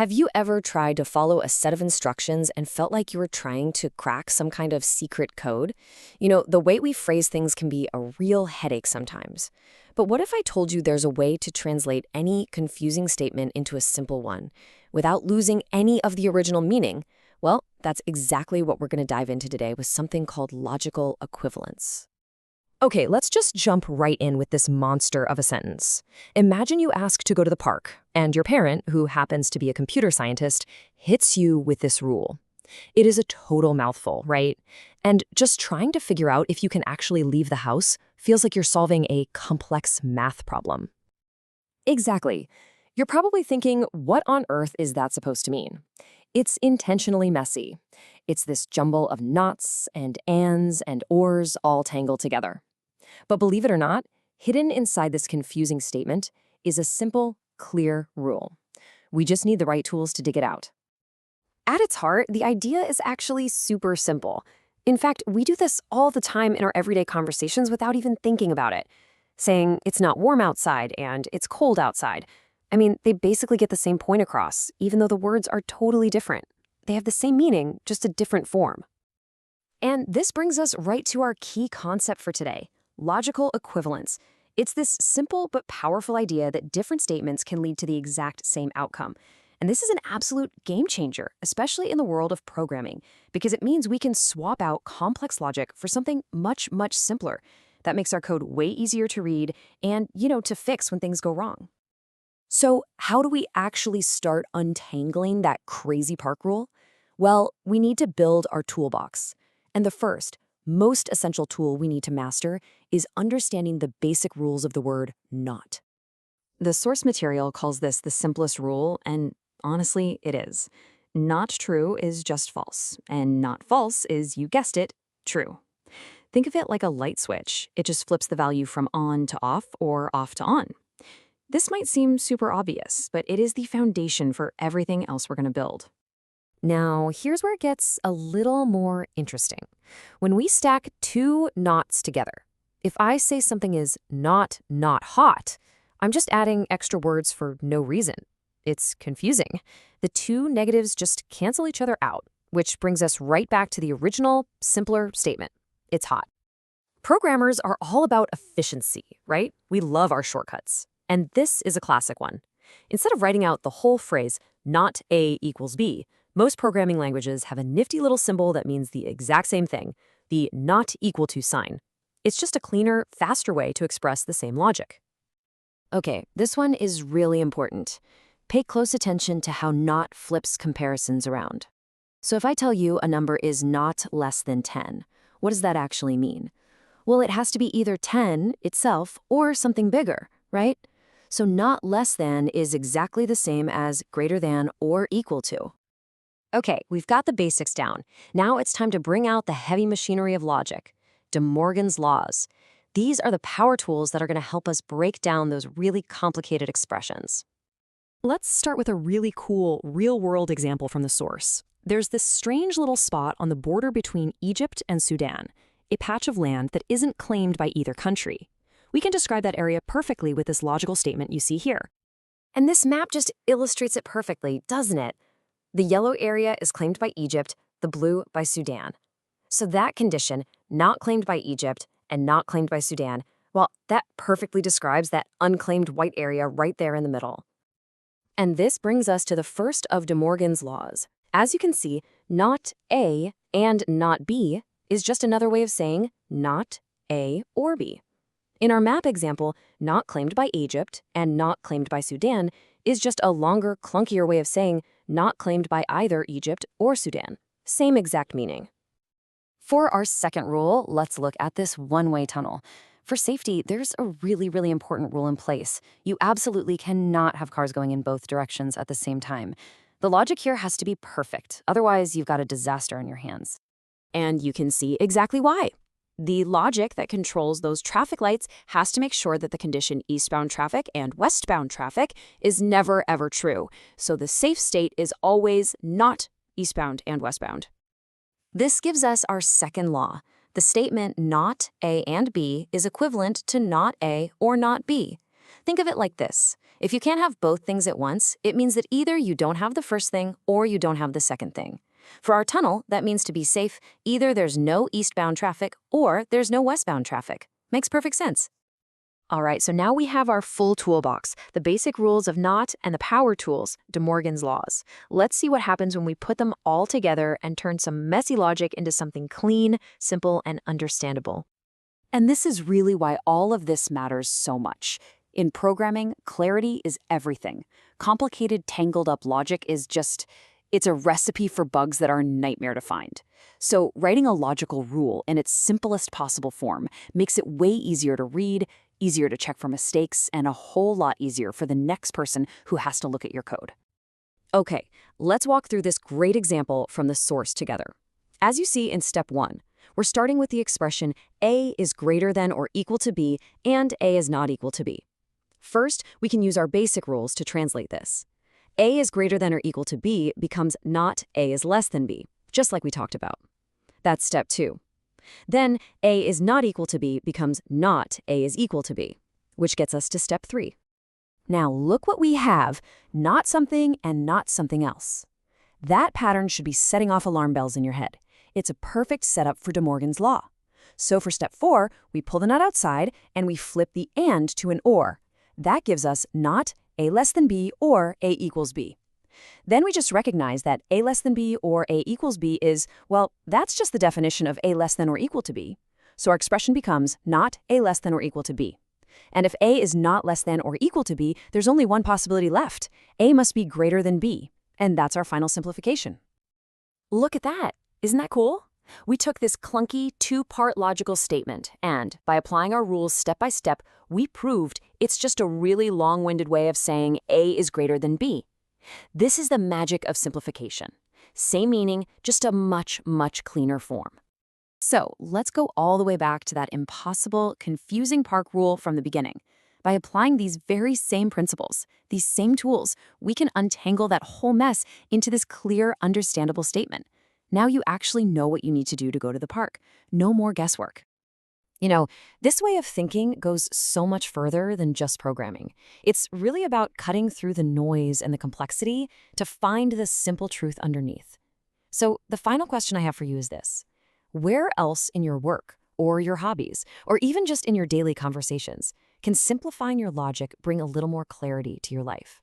Have you ever tried to follow a set of instructions and felt like you were trying to crack some kind of secret code? The way we phrase things can be a real headache sometimes. But what if I told you there's a way to translate any confusing statement into a simple one without losing any of the original meaning? Well, that's exactly what we're going to dive into today with something called logical equivalence. Okay, let's just jump right in with this monster of a sentence. Imagine you ask to go to the park, and your parent, who happens to be a computer scientist, hits you with this rule. It is a total mouthful, right? And just trying to figure out if you can actually leave the house feels like you're solving a complex math problem. Exactly. You're probably thinking, what on earth is that supposed to mean? It's intentionally messy. It's this jumble of nots and ands and ors all tangled together. But believe it or not, hidden inside this confusing statement is a simple, clear rule. We just need the right tools to dig it out. At its heart, the idea is actually super simple. In fact, we do this all the time in our everyday conversations without even thinking about it. Saying, it's not warm outside and it's cold outside. They basically get the same point across, even though the words are totally different. They have the same meaning, just a different form. And this brings us right to our key concept for today. Logical equivalence. It's this simple but powerful idea that different statements can lead to the exact same outcome. And this is an absolute game changer, especially in the world of programming, because it means we can swap out complex logic for something much, much simpler. That makes our code way easier to read and, to fix when things go wrong. So how do we actually start untangling that crazy park rule? Well, we need to build our toolbox. And the first, most essential tool we need to master is understanding the basic rules of the word not. The source material calls this the simplest rule, and honestly, it is. Not true is just false, and not false is, you guessed it, true. Think of it like a light switch. It just flips the value from on to off or off to on. This might seem super obvious, but it is the foundation for everything else we're going to build. Now, here's where it gets a little more interesting. When we stack two nots together, if I say something is not hot, I'm just adding extra words for no reason. It's confusing. The two negatives just cancel each other out, which brings us right back to the original, simpler statement. It's hot. Programmers are all about efficiency, right? We love our shortcuts. And this is a classic one. Instead of writing out the whole phrase, not A equals B, most programming languages have a nifty little symbol that means the exact same thing, the not equal to sign. It's just a cleaner, faster way to express the same logic. Okay, this one is really important. Pay close attention to how not flips comparisons around. So if I tell you a number is not less than 10, what does that actually mean? Well, it has to be either 10 itself or something bigger, right? So not less than is exactly the same as greater than or equal to. Okay, we've got the basics down. Now it's time to bring out the heavy machinery of logic, De Morgan's laws. These are the power tools that are going to help us break down those really complicated expressions. Let's start with a really cool, real-world example from the source. There's this strange little spot on the border between Egypt and Sudan, a patch of land that isn't claimed by either country. We can describe that area perfectly with this logical statement you see here. And this map just illustrates it perfectly, doesn't it? The yellow area is claimed by Egypt, the blue by Sudan. So that condition, not claimed by Egypt and not claimed by Sudan, well, that perfectly describes that unclaimed white area right there in the middle. And this brings us to the first of De Morgan's laws. As you can see, not A and not B is just another way of saying not A or B. In our map example, not claimed by Egypt and not claimed by Sudan is just a longer, clunkier way of saying not claimed by either Egypt or Sudan. Same exact meaning. For our second rule, let's look at this one-way tunnel. For safety, there's a really, really important rule in place. You absolutely cannot have cars going in both directions at the same time. The logic here has to be perfect, otherwise you've got a disaster on your hands. And you can see exactly why. The logic that controls those traffic lights has to make sure that the condition eastbound traffic and westbound traffic is never, ever true. So the safe state is always not eastbound and westbound. This gives us our second law. The statement not A and B is equivalent to not A or not B. Think of it like this. If you can't have both things at once, it means that either you don't have the first thing or you don't have the second thing. For our tunnel, that means to be safe, either there's no eastbound traffic or there's no westbound traffic. Makes perfect sense. All right, so now we have our full toolbox, the basic rules of not and the power tools, De Morgan's laws. Let's see what happens when we put them all together and turn some messy logic into something clean, simple, and understandable. And this is really why all of this matters so much. In programming, clarity is everything. Complicated, tangled up logic is it's a recipe for bugs that are a nightmare to find. So writing a logical rule in its simplest possible form makes it way easier to read, easier to check for mistakes, and a whole lot easier for the next person who has to look at your code. Okay, let's walk through this great example from the source together. As you see in step 1, we're starting with the expression A is greater than or equal to B and A is not equal to B. First, we can use our basic rules to translate this. A is greater than or equal to B becomes not A is less than B, just like we talked about. That's step 2. Then A is not equal to B becomes not A is equal to B, which gets us to step 3. Now look what we have, not something and not something else. That pattern should be setting off alarm bells in your head. It's a perfect setup for De Morgan's law. So for step 4, we pull the nut outside and we flip the and to an or. That gives us not A less than B or A equals B. Then we just recognize that A less than B or A equals B is, well, that's just the definition of A less than or equal to B. So our expression becomes not A less than or equal to B. And if A is not less than or equal to B, there's only one possibility left. A must be greater than B. And that's our final simplification. Look at that. Isn't that cool? We took this clunky two-part logical statement and, by applying our rules step by step, we proved it's just a really long-winded way of saying A is greater than B. This is the magic of simplification. Same meaning, just a much, much cleaner form. So let's go all the way back to that impossible, confusing park rule from the beginning. By applying these very same principles, these same tools, we can untangle that whole mess into this clear, understandable statement. Now you actually know what you need to do to go to the park. No more guesswork. You know, this way of thinking goes so much further than just programming. It's really about cutting through the noise and the complexity to find the simple truth underneath. So the final question I have for you is this. Where else in your work, or your hobbies, or even just in your daily conversations, can simplifying your logic bring a little more clarity to your life?